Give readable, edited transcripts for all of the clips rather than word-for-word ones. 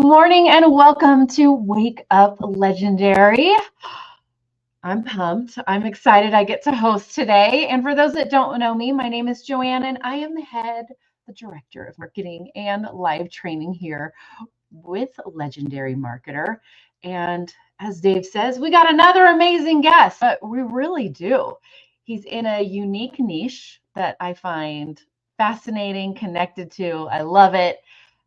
morning and welcome to Wake Up Legendary. I'm pumped. I'm excited I get to host today. And for those that don't know me, my name is Joanne and I am the director of marketing and live training here with Legendary Marketer. And as Dave says, we got another amazing guest, but we really do. He's in a unique niche that I find fascinating, connected to. I love it.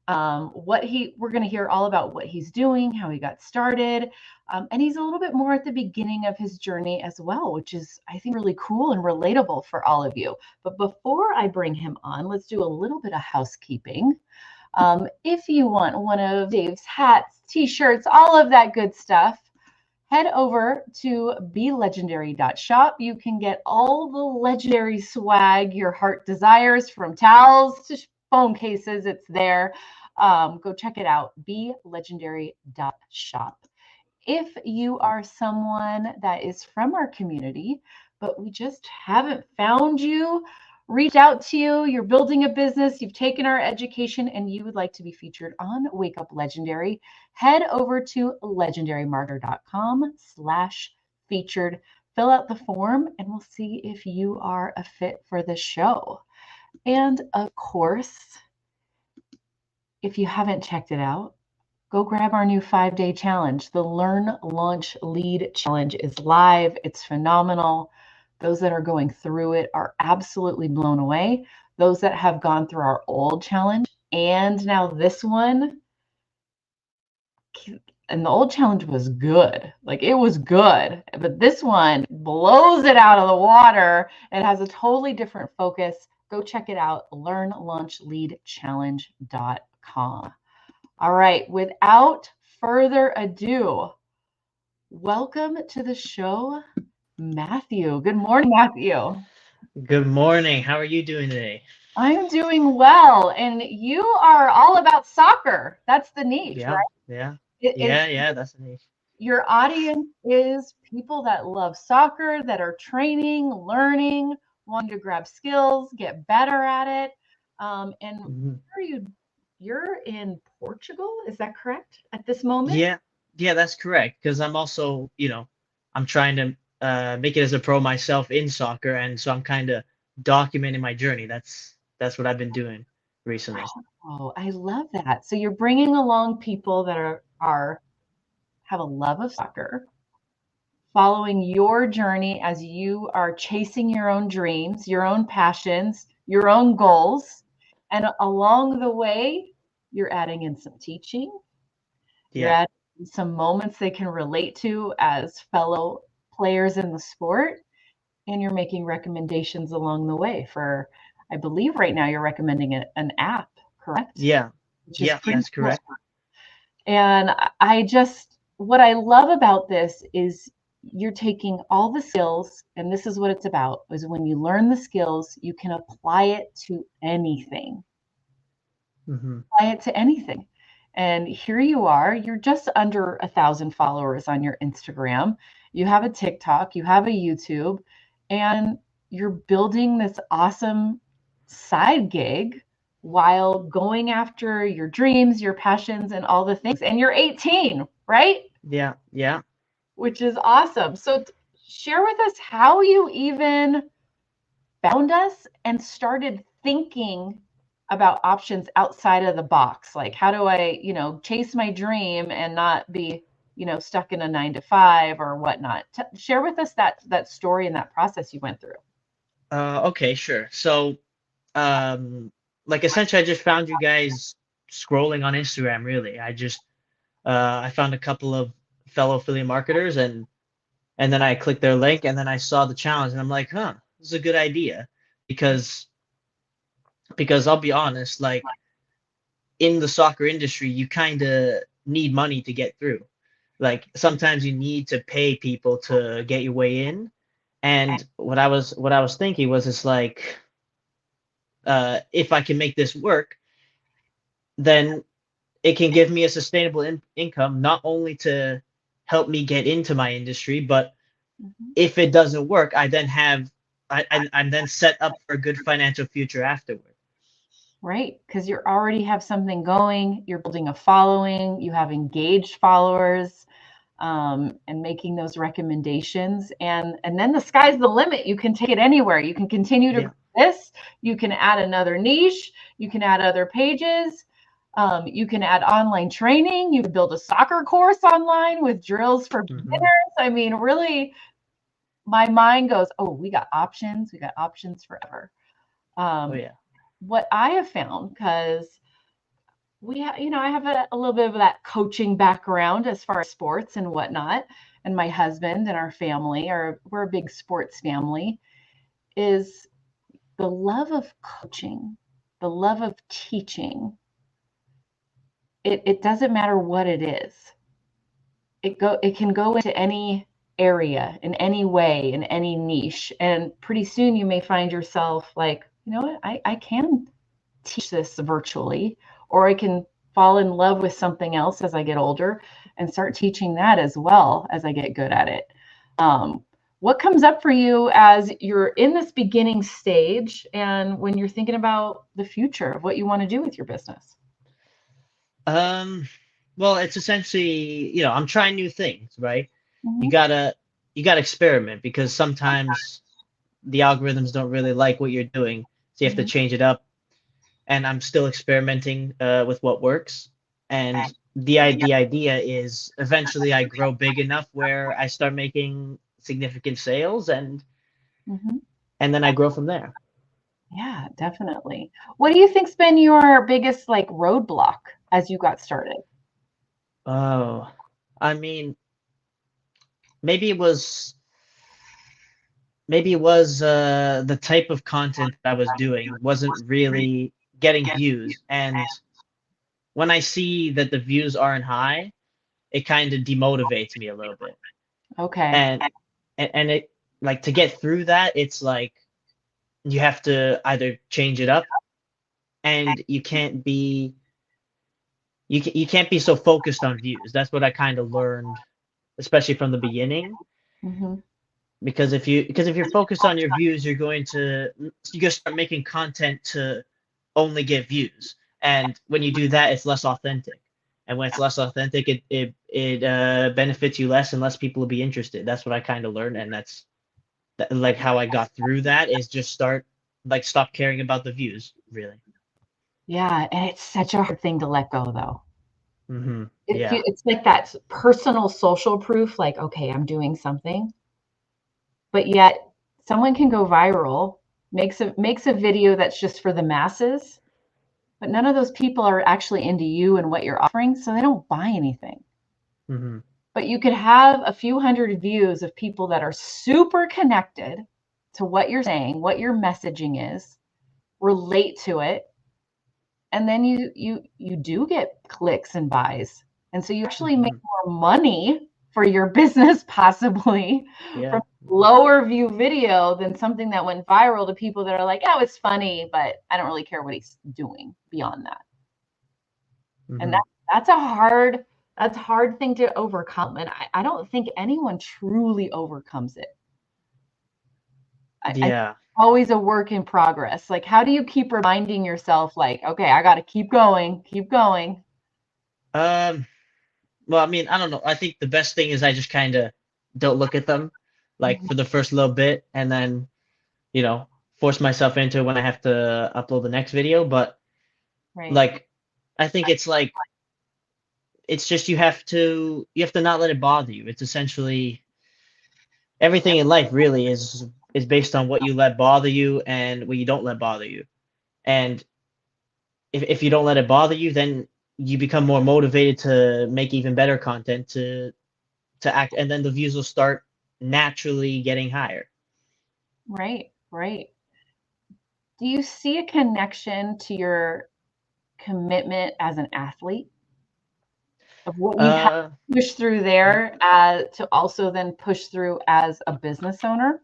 We're going to hear all about what he's doing, how he got started, and he's a little bit more at the beginning of his journey as well, which is, I think, really cool and relatable for all of you. But before I bring him on, let's do a little bit of housekeeping. If you want one of Dave's hats, t-shirts, all of that good stuff, head over to belegendary.shop. You can get all the legendary swag your heart desires, from towels to phone cases. It's there. Go check it out, belegendary.shop. If you are someone that is from our community, but we just haven't found you, reach out to you, you're building a business, you've taken our education, and you would like to be featured on Wake Up Legendary, head over to legendarymarketer.com/featured. Fill out the form, and we'll see if you are a fit for the show. And of course, if you haven't checked it out, go grab our new 5-day challenge. The Learn, Launch, Lead challenge is live. It's phenomenal. Those that are going through it are absolutely blown away. Those that have gone through our old challenge and now this one, and the old challenge was good. Like, it was good, but this one blows it out of the water. It has a totally different focus. Go check it out, learnlaunchleadchallenge.com. All right, without further ado, welcome to the show, Matthew. Good morning, Matthew. Good morning. How are you doing today? I'm doing well, and you are all about soccer. That's the niche, Yeah, right? yeah, It is. yeah. That's nice. Your audience is people that love soccer, that are training, learning, wanting to grab skills, get better at it. And Mhm. where are you? You're in Portugal, is that correct at this moment? Yeah, yeah, that's correct. Because I'm also, I'm trying to make it as a pro myself in soccer, and so I'm kind of documenting my journey. That's what I've been doing recently. Oh, I love that. So you're bringing along people that are have a love of soccer, following your journey as you are chasing your own dreams, your own passions, your own goals. And along the way, you're adding in some teaching, you're Yeah, adding in some moments they can relate to as fellow players in the sport, and you're making recommendations along the way for, I believe right now you're recommending an app, correct? yeah, Which is yeah. pretty That's cool. correct. And what I love about this is you're taking all the skills, and this is what it's about, is when you learn the skills, you can apply it to anything. Hmm. Apply it to anything. And here you are, you're just under 1,000 followers on your Instagram. You have a TikTok, you have a YouTube, and you're building this awesome side gig while going after your dreams, your passions, and all the things. And you're 18, right? Yeah, yeah. Which is awesome. So, share with us how you even found us and started thinking about options outside of the box. Like, how do I, chase my dream and not be, stuck in a 9 to 5 or whatnot? Share with us that story and that process you went through. Okay, sure. So, um, like essentially, I just found you guys scrolling on Instagram. Really, I found a couple of fellow affiliate marketers, and then I clicked their link, and then I saw the challenge, and I'm like, huh, this is a good idea, because I'll be honest, like, in the soccer industry, you kind of need money to get through. Like, sometimes you need to pay people to get your way in. And what I was thinking was, it's like, if I can make this work, then it can give me a sustainable income, not only to help me get into my industry, but Mhm. if it doesn't work, I'm then set up for a good financial future afterward. Right, because you already have something going, you're building a following, you have engaged followers, and making those recommendations, and then the sky's the limit. You can take it anywhere. You can continue to Yeah. grow this, you can add another niche, you can add other pages, you can add online training, you can build a soccer course online with drills for Hmm. beginners. I mean, really, my mind goes, oh, we got options forever. Oh Um, yeah. what I have found, because I have a little bit of that coaching background as far as sports and whatnot. And my husband and our family we're a big sports family, is the love of coaching, the love of teaching. It doesn't matter what it is. It can go into any area in any way, in any niche. And pretty soon you may find yourself like, you know what, I can teach this virtually, or I can fall in love with something else as I get older and start teaching that as well as I get good at it. What comes up for you as you're in this beginning stage and when you're thinking about the future of what you want to do with your business? Um, well, it's essentially, I'm trying new things, right? You Mhm. gotta you gotta experiment because sometimes the algorithms don't really like what you're doing, so you have to Mhm. change it up. And I'm still experimenting with what works. And the idea is eventually I grow big enough where I start making significant sales, Mhm. and then I grow from there. Yeah, definitely. What do you think's been your biggest like roadblock as you got started? Oh, I mean, maybe it was maybe it was the type of content that I was doing wasn't really getting views. And when I see that the views aren't high, it kind of demotivates me a little bit. Okay. And and it, like, to get through that, it's like you have to either change it up, and you can't be so focused on views. That's what I kind of learned, especially from the beginning. Mhm. Because if you're focused on your views, you're gonna start making content to only get views. And when you do that, it's less authentic. And when it's less authentic, it benefits you less, and less people will be interested. That's what I kind of learned, and like how I got through that is just stop caring about the views, really. Yeah, and it's such a hard thing to let go though. Hmm. Yeah. It's like that personal social proof, like, okay, I'm doing something, but yet someone can go viral, makes a video that's just for the masses, but none of those people are actually into you and what you're offering, so they don't buy anything. Hmm. But you could have a few hundred views of people that are super connected to what you're saying, what your messaging is, relate to it, and then you do get clicks and buys, and so you actually make Hmm. more money for your business possibly from Yeah. lower view video than something that went viral to people that are like, oh, it's funny, but I don't really care what he's doing beyond that. And Hmm. that's a hard thing to overcome, and I don't think anyone truly overcomes it. I think Yeah. always a work in progress. Like, how do you keep reminding yourself, like, okay, I got to keep going, keep going? Um. Well, I mean, I don't know. I think the best thing is I just kind of don't look at them, like, Mhm. for the first little bit, and then you know force myself into it when I have to upload the next video. But Right. like, I think it's just you have to not let it bother you. It's essentially everything in life really is based on what you let bother you and what you don't let bother you. And if you don't let it bother you, then you become more motivated to make even better content to act, and then the views will start naturally getting higher. Right. Right. Do you see a connection to your commitment as an athlete of what you have Uh, to push through mhm. there to also then push through as a business owner?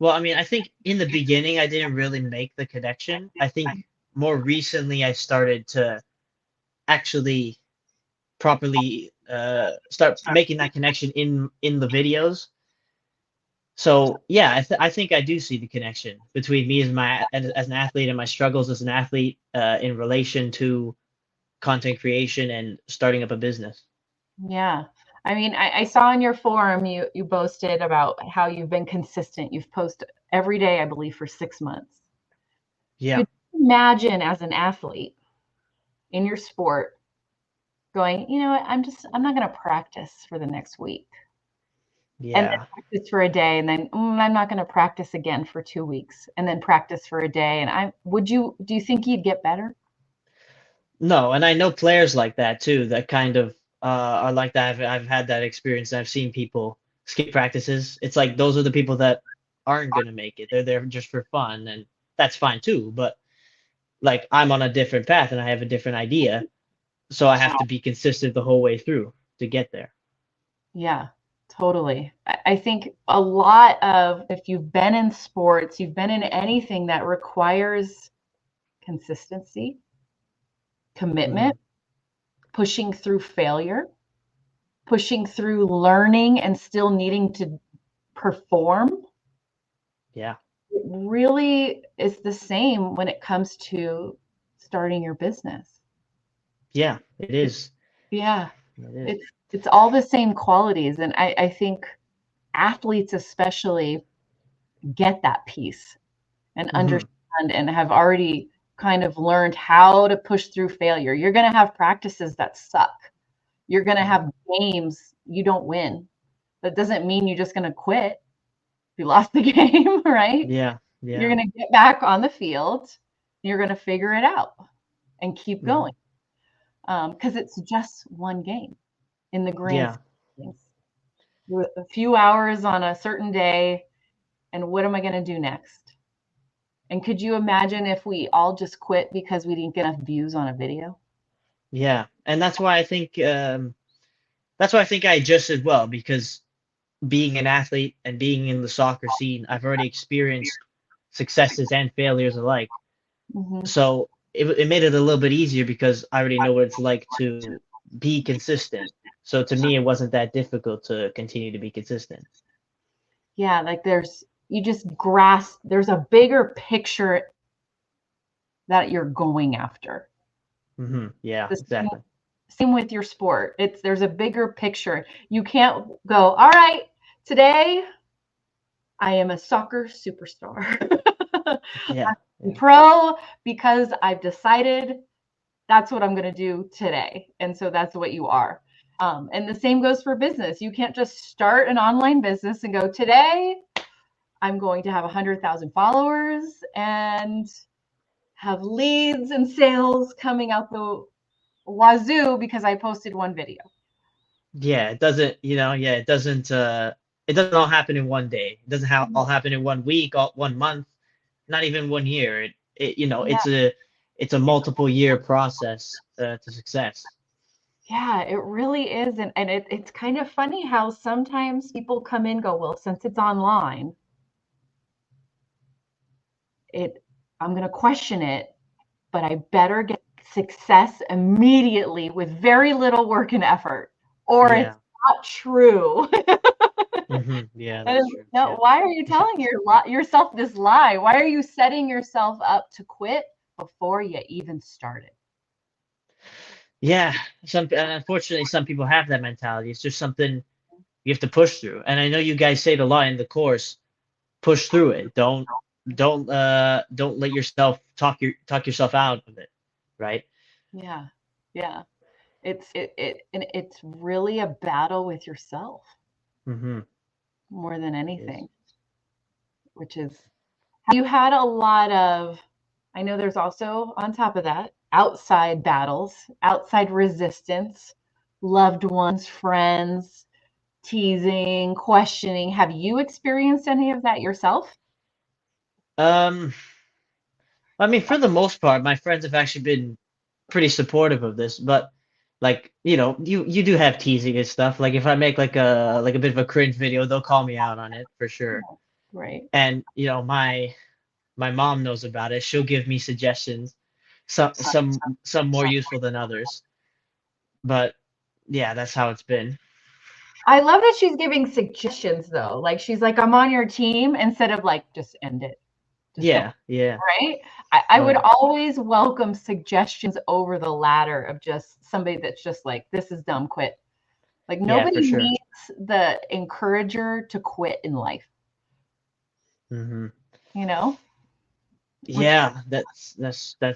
Well, I mean, I think in the beginning I didn't really make the connection. I think more recently I started to actually properly start making that connection in the videos. So yeah, I think I do see the connection between me as an athlete and my struggles as an athlete in relation to content creation and starting up a business. Yeah. I mean, I saw in your forum you boasted about how you've been consistent. You've posted every day, I believe, for 6 months. Yeah, Could you imagine as an athlete in your sport going, you know what, I'm not going to practice for the next week and then yeah. practice for a day and then I'm not going to practice again for 2 weeks and then practice for a day. And do you think you'd get better? No, and I know players like that too, that kind of are like that. I've had that experience. I've seen people skip practices. It's like those are the people that aren't gonna make it. They're there just for fun, and that's fine too. But like I'm on a different path and I have a different idea, so I have to be consistent the whole way through to get there. Yeah, totally. I think a lot of, if you've been in sports, you've been in anything that requires consistency, Hmm. commitment, pushing through failure, pushing through learning and still needing to perform. Yeah, It really is the same when it comes to starting your business. yeah, it is. Yeah, It is. it's all the same qualities. And I think athletes especially get that piece and Hmm. understand and have already kind of learned how to push through failure. You're going to have practices that suck. You're going to Hmm. have games you don't win. That doesn't mean you're just going to quit if you lost the game, right? Yeah, You're yeah. going to get back on the field. You're going to figure it out and keep Hmm. going because it's just one game in the grand Yeah. scheme of things. A few hours on a certain day, and what am I going to do next? And could you imagine if we all just quit because we didn't get enough views on a video? Yeah. And that's why I think I adjusted well because being an athlete and being in the soccer scene, I've already experienced successes and failures alike. Hmm. So it made it a little bit easier because I already know what it's like to be consistent. So to me, it wasn't that difficult to continue to be consistent. Yeah, like you just grasp, there's a bigger picture that you're going after. Yeah, The same, exactly. same with your sport. There's a bigger picture. You can't go, all right, today I am a soccer superstar. Yeah, I'm yeah, pro because I've decided that's what I'm going to do today. And so that's what you are. And the same goes for business. You can't just start an online business and go, today I'm going to have 100,000 followers and have leads and sales coming out the wazoo because I posted one video. yeah. It doesn't, yeah, it doesn't all happen in one day. It doesn't all happen in 1 week, all 1 month, not even 1 year. Yeah, It's a multiple year process to success. yeah, it really is. And it's kind of funny how sometimes people come in and go, well, since it's online, it I'm going to question it, but I better get success immediately with very little work and effort, or it's Yeah. not true. Yeah, And that's true. no, Yeah. why are you telling yourself this lie? Why are you setting yourself up to quit before you even started? Yeah, unfortunately some people have that mentality. It's just something you have to push through. And I know you guys say it a lot in the course, push through it. Don't let yourself talk yourself out of it, right? Yeah, yeah. And it's really a battle with yourself Mm-hmm. more than It is. anything, which is you had a lot of, I know there's also on top of that, outside battles, outside resistance, loved ones, friends, teasing, questioning. Have you experienced any of that yourself? Um, I mean, for the most part, my friends have actually been pretty supportive of this, but like, you do have teasing and stuff. Like if I make like a bit of a cringe video, they'll call me out on it for sure. Right. And my mom knows about it. She'll give me suggestions, some more useful than others. But yeah, that's how it's been. I love that she's giving suggestions though. Like she's like, I'm on your team instead of like, just end it. Just don't. Yeah, yeah. Right? I Oh would yeah. always welcome suggestions over the ladder of just somebody that's just like, this is dumb, quit. Like Yeah, nobody for sure. needs the encourager to quit in life, Hmm. you know? Which Yeah, that's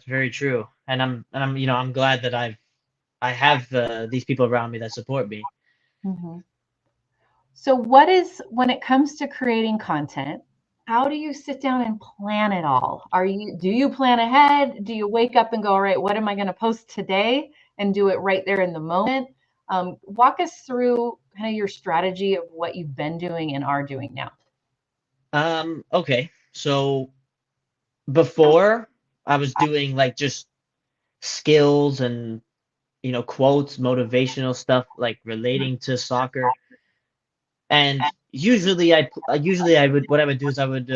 very true. And I'm I'm glad that I have these people around me that support me. Mhm. So what is when it comes to creating content, how do you sit down and plan it all? Do you plan ahead? Do you wake up and go, all right, what am I going to post today and do it right there in the moment? Walk us through kind of your strategy of what you've been doing and are doing now. Okay. So before I was doing like just skills and quotes, motivational stuff like relating to soccer. And usually I would what I would do is I would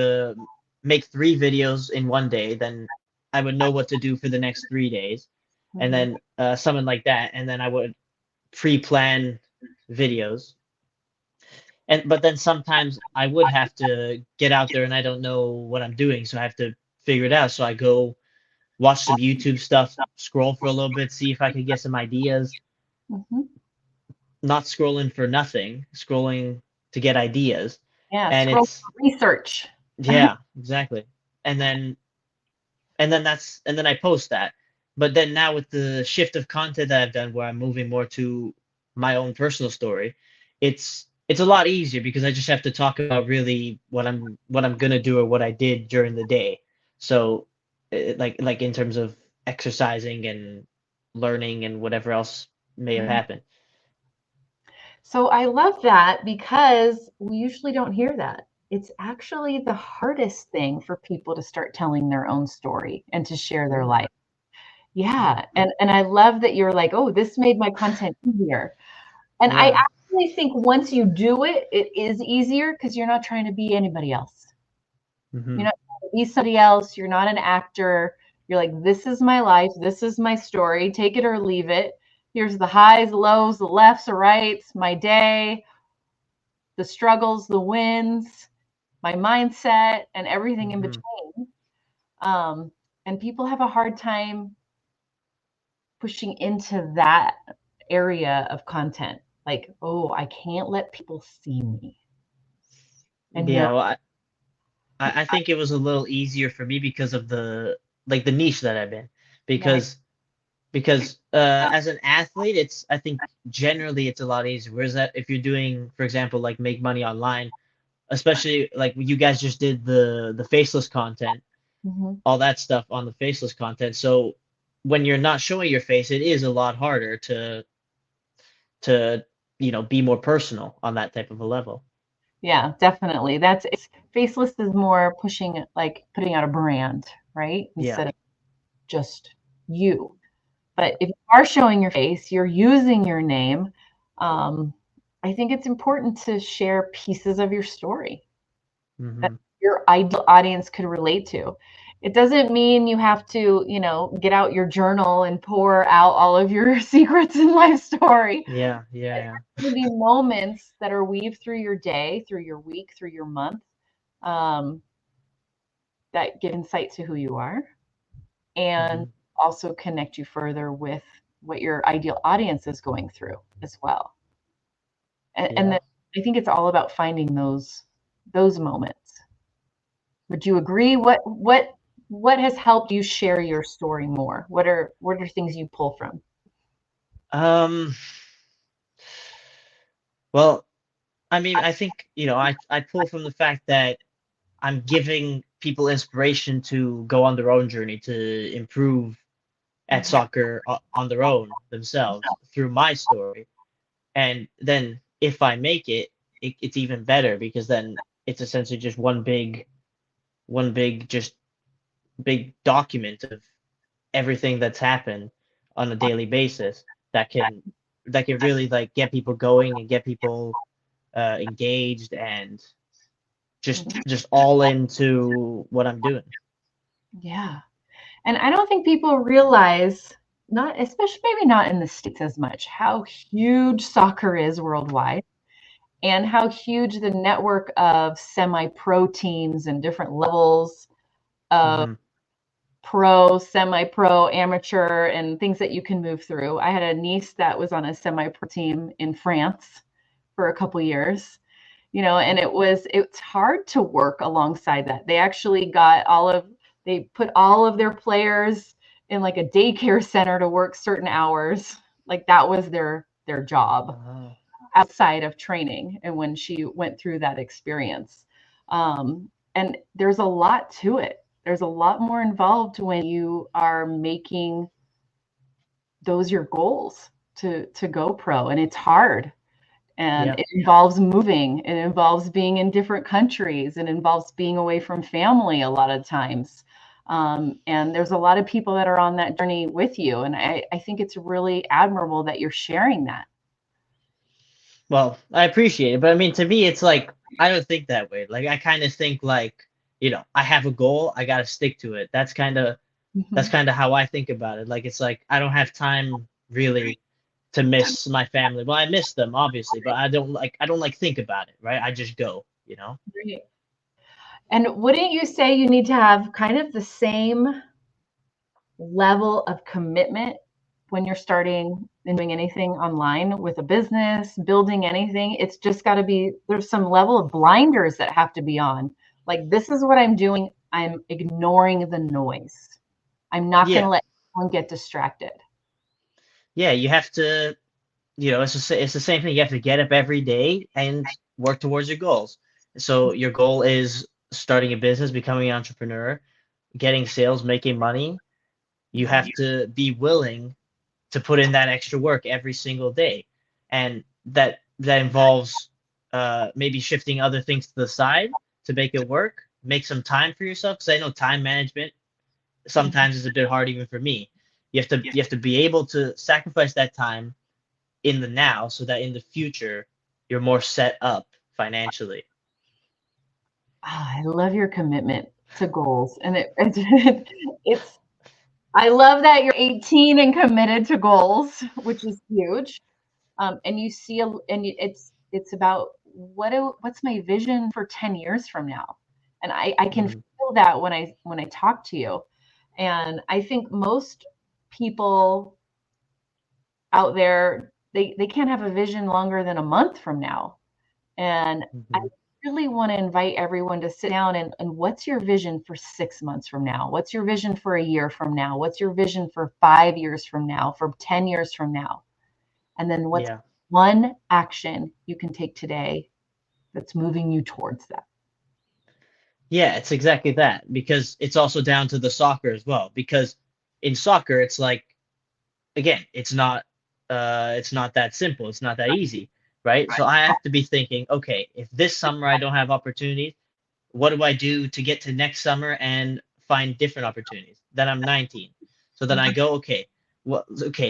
make 3 videos in one day, then I would know what to do for the next 3 days, and Mhm. then something like that, and then I would pre-plan videos. And but then sometimes I would have to get out there and I don't know what I'm doing, so I have to figure it out. So I go watch some YouTube stuff, scroll for a little bit, see if I could get some ideas, Mhm. not scrolling for nothing, scrolling to get ideas. Yeah, And scroll it's research. yeah, exactly. And then and then I post that. But then now with the shift of content that I've done where I'm moving more to my own personal story, it's a lot easier because I just have to talk about really what I'm gonna do or what I did during the day. So like in terms of exercising and learning and whatever else may have happened. So I love that because we usually don't hear that. It's actually the hardest thing for people to start telling their own story and to share their Mm, life. mm, Yeah, and I love that you're like, "Oh, this made my content easier." And I yeah. actually think once you do it, it is easier because you're not trying to be anybody else. You're Hmm. not trying to be somebody else. You're not an actor. You're like, "This is my life. This is my story. Take it or leave it. Here's the highs, the lows, the lefts, the rights, my day, the struggles, the wins, my mindset, and everything in Hmm. between." Um, and people have a hard time pushing into that area of content. Like, oh, I can't let people see me. And no, Yeah, well, I think it was a little easier for me because of the niche that I'm in. right. Because as an athlete, it's I think generally it's a lot easier. Whereas that if you're doing, for example, like make money online, especially like you guys just did the faceless content, Mhm. all that stuff on the faceless content. So when you're not showing your face, it is a lot harder to be more personal on that type of a level. Yeah, definitely. Faceless is more pushing it, like putting out a brand, right? Yeah. Instead of just you. But if you are showing your face, you're using your name. Um, I think it's important to share pieces of your story that Hmm. your ideal audience could relate to. It doesn't mean you have to, get out your journal and pour out all of your secrets and life story. Yeah, yeah, yeah. Going to be moments that are weaved through your day, through your week, through your month, um, that give insight to who you are and Hmm. also connect you further with what your ideal audience is going through as well. And Yeah. then I think it's all about finding those moments. Would you agree? What has helped you share your story more? What are things you pull from? Um, well, I mean, I think, I pull from the fact that I'm giving people inspiration to go on their own journey to improve at Mhm. soccer on their own themselves through my story. And then if I make it's even better because then it's essentially just one big, just big document of everything that's happened on a daily basis that can really like get people going and get people engaged and just all into what I'm doing. Yeah. And I don't think people realize, not especially maybe not in the States as much, how huge soccer is worldwide. and how huge the network of semi-pro teams and different levels of Hmm. pro, semi-pro, amateur, and things that you can move through. I had a niece that was on a semi-pro team in France for a couple years, and it's hard to work alongside that. They actually they put all of their players in like a daycare center to work certain hours. Like that was their job Oh, outside of training, and when she went through that experience. And there's a lot to it. There's a lot more involved when you are making those your goals to go pro, and it's hard, and yeah. it involves moving, it involves being in different countries, it involves being away from family a lot of times. And there's a lot of people that are on that journey with you, and I think it's really admirable that you're sharing that. Well, I appreciate it, but I mean, to me, it's like I don't think that way. Like I kind of think like, I have a goal, I gotta stick to it. That's Mhm. kind of how I think about it. Like it's like I don't have time really to miss my family. Well, I miss them obviously, but I don't like think about it, right? I just go. Great. And wouldn't you say you need to have kind of the same level of commitment when you're starting and doing anything online with a business, building anything? It's just got to be, there's some level of blinders that have to be on. Like, this is what I'm doing. I'm ignoring the noise. I'm not going to Yeah. let anyone get distracted. Yeah, you have to, it's the same thing. You have to get up every day and work towards your goals. So your goal is starting a business, becoming an entrepreneur, getting sales, making money. You have to be willing to put in that extra work every single day. And that involves maybe shifting other things to the side to make it work. Make some time for yourself because I know time management Mhm. sometimes is a bit hard even for me. You have to be able to sacrifice that time in the now so that in the future you're more set up financially. I love your commitment to goals. And it's, I love that you're 18 and committed to goals, which is huge. And you see, it's about what's my vision for 10 years from now, and I can Hmm. feel that when I talk to you, and I think most people out there, they can't have a vision longer than a month from now, and I Hmm. really want to invite everyone to sit down and what's your vision for 6 months from now? What's your vision for a year from now? What's your vision for 5 years from now? For 10 years from now? And then what's Yeah. one action you can take today that's moving you towards that? Yeah, it's exactly that because it's also down to the soccer as well. Because in soccer, it's like again, it's not that simple. It's not that easy, right? So I have to be thinking, okay, if this summer I don't have opportunities, what do I do to get to next summer and find different opportunities? Then I'm 19. So then I go, okay,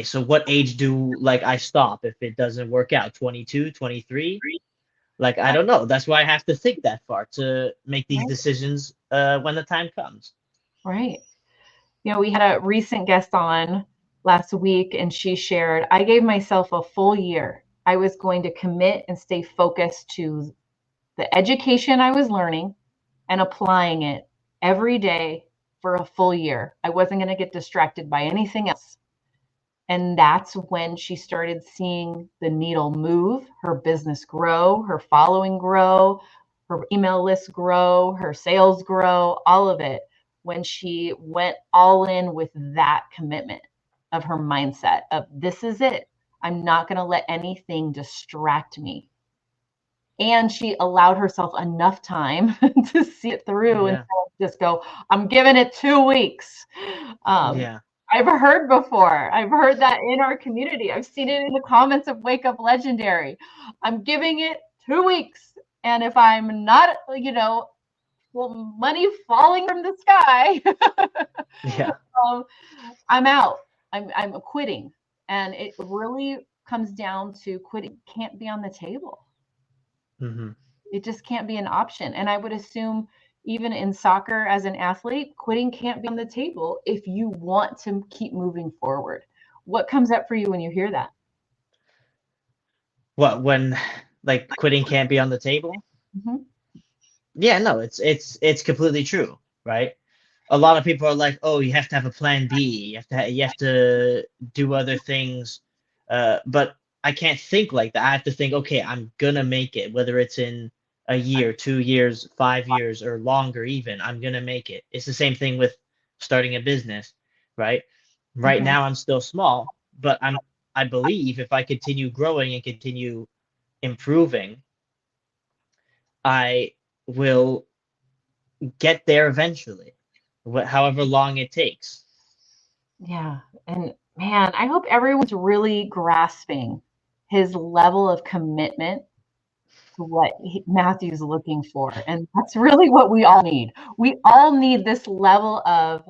so what age do like I stop if it doesn't work out? 22, 23? Like I don't know. That's why I have to think that far to make these Right, decisions when the time comes. right. We had a recent guest on last week, and she shared, I gave myself a full year. I was going to commit and stay focused to the education I was learning and applying it every day for a full year. I wasn't going to get distracted by anything else. And that's when she started seeing the needle move, her business grow, her following grow, her email list grow, her sales grow, all of it when she went all in with that commitment of her mindset of this is it. I'm not going to let anything distract me. And she allowed herself enough time to see it through and Yeah. just go, I'm giving it 2 weeks. Um, Yeah. I've heard that in our community. I've seen it in the comments of Wake Up Legendary. I'm giving it 2 weeks. And if I'm not, well, money falling from the sky, Yeah. um, I'm out. I'm quitting. And it really comes down to quitting can't be on the table. Hmm. It just can't be an option. And I would assume even in soccer as an athlete, quitting can't be on the table if you want to keep moving forward. What comes up for you when you hear that? What when like quitting can't be on the table. Mhm. Yeah, no, it's completely true, right? A lot of people are like, oh, you have to have a plan B. You have to do other things. But I can't think like that. I have to think, okay, I'm gonna make it, whether it's in a year, 2 years, 5 years, or longer even. I'm gonna make it. It's the same thing with starting a business, right? Right Mhm. now I'm still small, but I believe if I continue growing and continue improving, I will get there eventually, however long it takes. Yeah. And man, I hope everyone's really grasping his level of commitment to what Matthew's looking for. And that's really what we all need. We all need this level of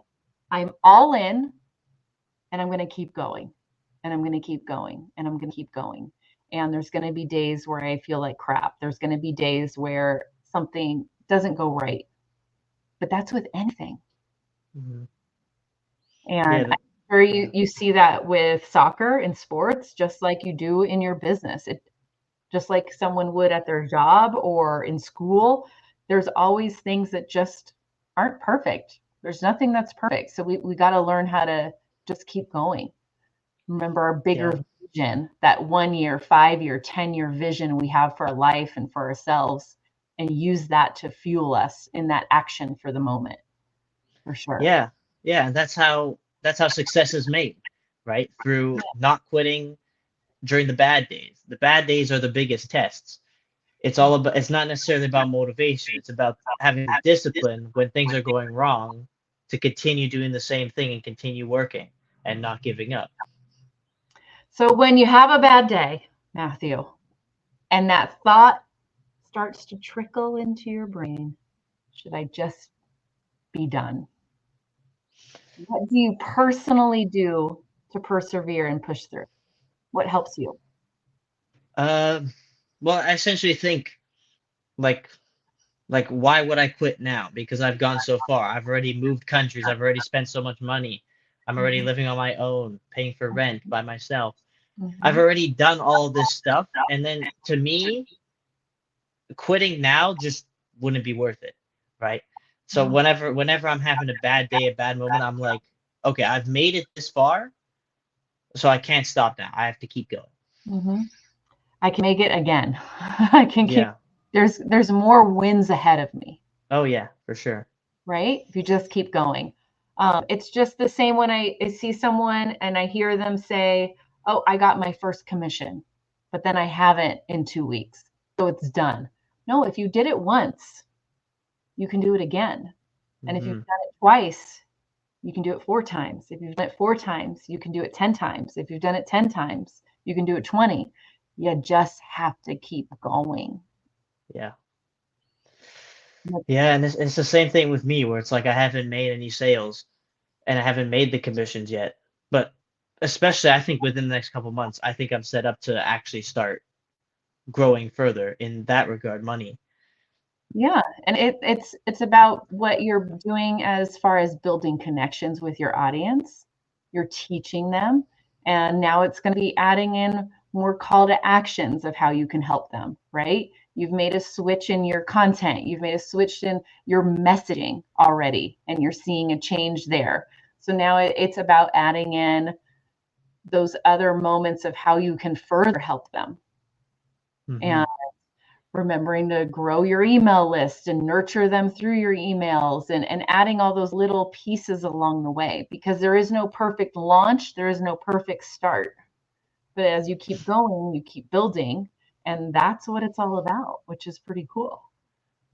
I'm all in and I'm going to keep going and I'm going to keep going and I'm going to keep going. And there's going to be days where I feel like crap. There's going to be days where something doesn't go right. But that's with anything. Mhm. Yeah, And I'm sure you see that with soccer and sports, just like you do in your business. It just like someone would at their job or in school. There's always things that just aren't perfect. There's nothing that's perfect. So we got to learn how to just keep going. Remember our bigger yeah, vision, that 1 year, 5 year, 10 year vision we have for our life and for ourselves, and use that to fuel us in that action for the moment, for sure. yeah, yeah. And that's how success is made, right? Through not quitting during the bad days. The bad days are the biggest tests. It's not necessarily about motivation. It's about having the discipline when things are going wrong to continue doing the same thing and continue working and not giving up. So when you have a bad day, Matthew, and that thought starts to trickle into your brain, should I just be done? What do you personally do to persevere and push through? What helps you? Um, well, I essentially think like why would I quit now? Because I've gone so far. I've already moved countries. I've already spent so much money. I'm already Mhm, living on my own, paying for rent by myself. I've mhm, already done all of this stuff, and then to me, quitting now just wouldn't be worth it, right? So yeah, whenever I'm having a bad day, a bad moment, I'm like, okay, I've made it this far, so I can't stop now. I have to keep going. mhm. I can make it again. I can keep. Yeah. There's more wins ahead of me, Oh yeah, for sure. right? If you just keep going. It's just the same when I see someone and I hear them say, "Oh, I got my first commission," but then I haven't in 2 weeks, so it's done. No, if you did it once, you can do it again. And if you've Hmm. done it twice, you can do it 4 times. If you've done it 4 times, you can do it 10 times. If you've done it 10 times, you can do it 20. You just have to keep going. Yeah. Yeah, and it's the same thing with me where it's like I haven't made any sales and I haven't made the commissions yet. But especially I think within the next couple months, I think I'm set up to actually start growing further in that regard, money. Yeah, and it's about what you're doing as far as building connections with your audience. You're teaching them, and now it's going to be adding in more call to actions of how you can help them, right? You've made a switch in your content, you've made a switch in your messaging already, and you're seeing a change there. So now it's about adding in those other moments of how you can further help them. Hmm. And remembering to grow your email list and nurture them through your emails and adding all those little pieces along the way because there is no perfect launch, there is no perfect start. But as you keep going, you keep building, and that's what it's all about, which is pretty cool.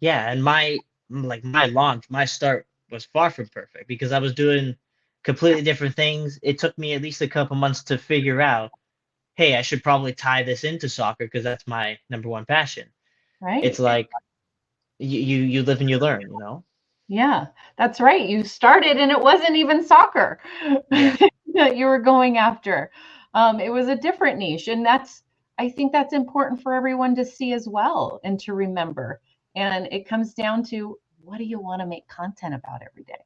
Yeah, and my launch, my start was far from perfect because I was doing completely different things. It took me at least a couple months to figure out, hey, I should probably tie this into soccer because that's my number one passion. It's Right. like you live and you learn, you know? Yeah, that's right. You started and it wasn't even soccer Yeah. that you were going after. It was a different niche. And I think that's important for everyone to see as well and to remember. And it comes down to what do you want to make content about every day?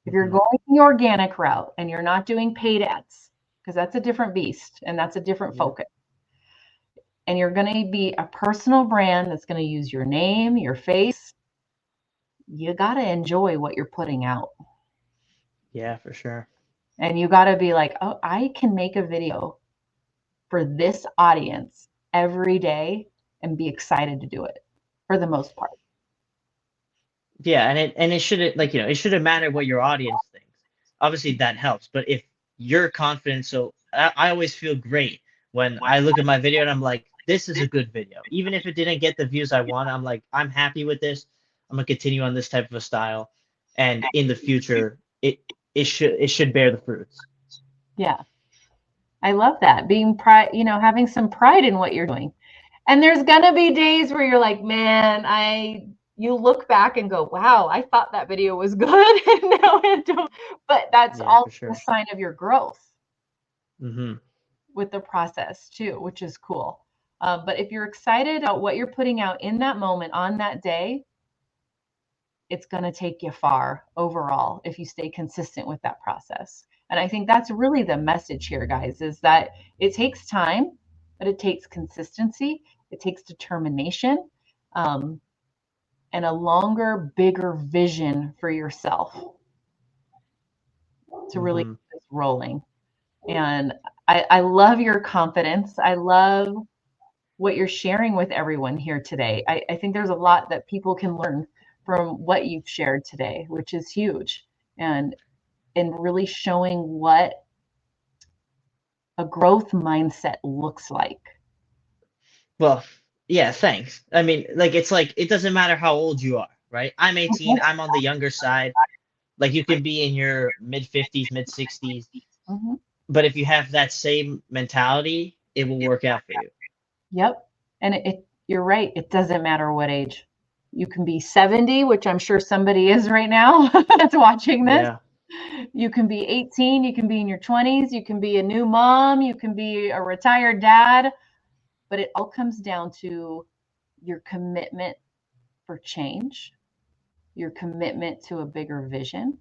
If you're Hmm. going the organic route and you're not doing paid ads, because that's a different beast and that's a different Yeah. focus. and you're going to be a personal brand that's going to use your name, your face, you got to enjoy what you're putting out. Yeah, for sure. And you got to be like, oh, I can make a video for this audience every day and be excited to do it for the most part. Yeah, and it shouldn't, like, it shouldn't matter what your audience thinks. Obviously that helps, but if you're confident, so I always feel great when I look at my video and I'm like, this is a good video. Even if it didn't get the views I want, I'm like, I'm happy with this. I'm gonna continue on this type of a style, and in the future, it should bear the fruits. Yeah. I love that. Being pride, having some pride in what you're doing. And there's gonna be days where you're like, man, you look back and go, wow, I thought that video was good. And now it don't. But that's Yeah, all for a sure. sign of your growth Hmm. with the process too, which is cool. But if you're excited about what you're putting out in that moment on that day, it's going to take you far overall if you stay consistent with that process. And I think that's really the message here, guys, is that it takes time, but it takes consistency, it takes determination, um, and a longer, bigger vision for yourself to really Hmm. get this rolling. And I love your confidence. I love what you're sharing with everyone here today. I think there's a lot that people can learn from what you've shared today, which is huge. And really showing what a growth mindset looks like. Well, yeah, thanks. I mean, it's like it doesn't matter how old you are, right? I'm 18, I'm on the younger side. Like, you could be in your mid 50s, mid 60s, Mhm. but if you have that same mentality, it will work out for you. Yep. And you're right. It doesn't matter what age. You can be 70, which I'm sure somebody is right now that's watching this. Yeah. You can be 18, you can be in your 20s, you can be a new mom, you can be a retired dad, but it all comes down to your commitment for change, your commitment to a bigger vision,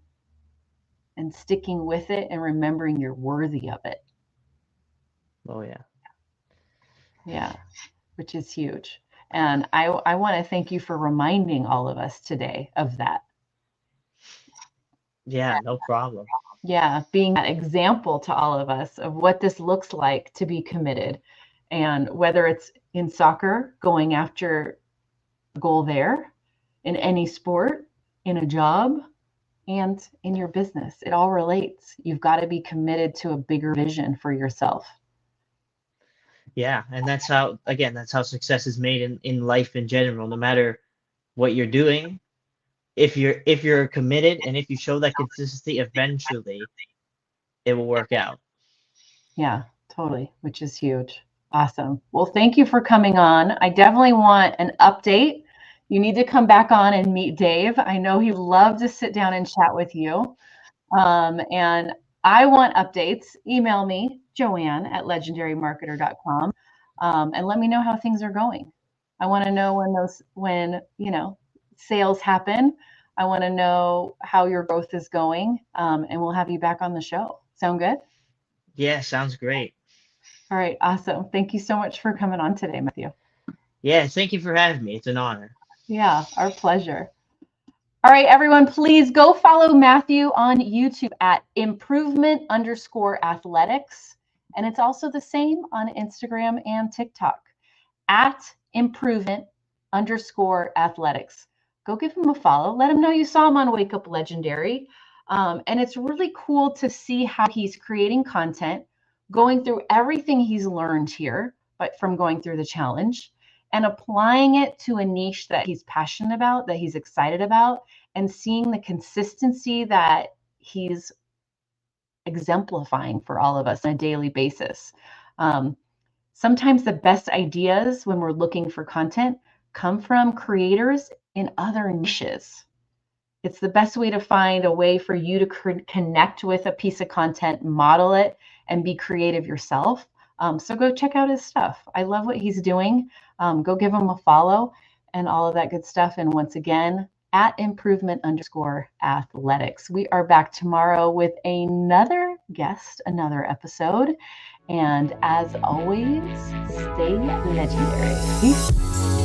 and sticking with it and remembering you're worthy of it. Oh, yeah. Yeah, which is huge. And I want to thank you for reminding all of us today of that. Yeah, no problem. Yeah, being that example to all of us of what this looks like to be committed. And whether it's in soccer, going after a goal there, in any sport, in a job, and in your business, it all relates. You've got to be committed to a bigger vision for yourself. Yeah, and that's how success is made in life in general. No matter what you're doing, if you're committed and if you show that consistency, eventually it will work out. Yeah, totally, which is huge. Awesome. Well, thank you for coming on. I definitely want an update. You need to come back on and meet Dave. I know he'd love to sit down and chat with you. And I want updates. Email me, Joanne at legendarymarketer.com, and let me know how things are going. I want to know when sales happen. I want to know how your growth is going, and we'll have you back on the show. Sound good? Yeah, sounds great. All right, awesome. Thank you so much for coming on today, Matthew. Yeah, thank you for having me. It's an honor. Yeah, our pleasure. All right, everyone, please go follow Matthew on YouTube at improvement_athletics. And it's also the same on Instagram and TikTok at improvement_athletics. Go give him a follow. Let him know you saw him on Wake Up Legendary. And it's really cool to see how he's creating content, going through everything he's learned here, but from going through the challenge and applying it to a niche that he's passionate about, that he's excited about, and seeing the consistency that he's exemplifying for all of us on a daily basis. Sometimes the best ideas when we're looking for content come from creators in other niches. It's the best way to find a way for you to connect with a piece of content, model it, and be creative yourself. So go check out his stuff. I love what he's doing. Go give him a follow and all of that good stuff. And once again, at improvement_athletics. We are back tomorrow with another guest, another episode. And as always, stay legendary. Peace.